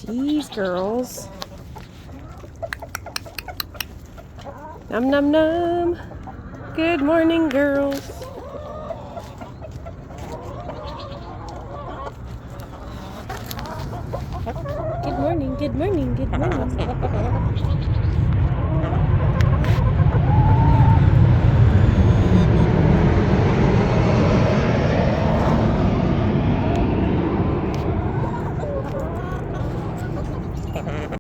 These girls. Num num num. Good morning, girls. Good morning, good morning, good morning.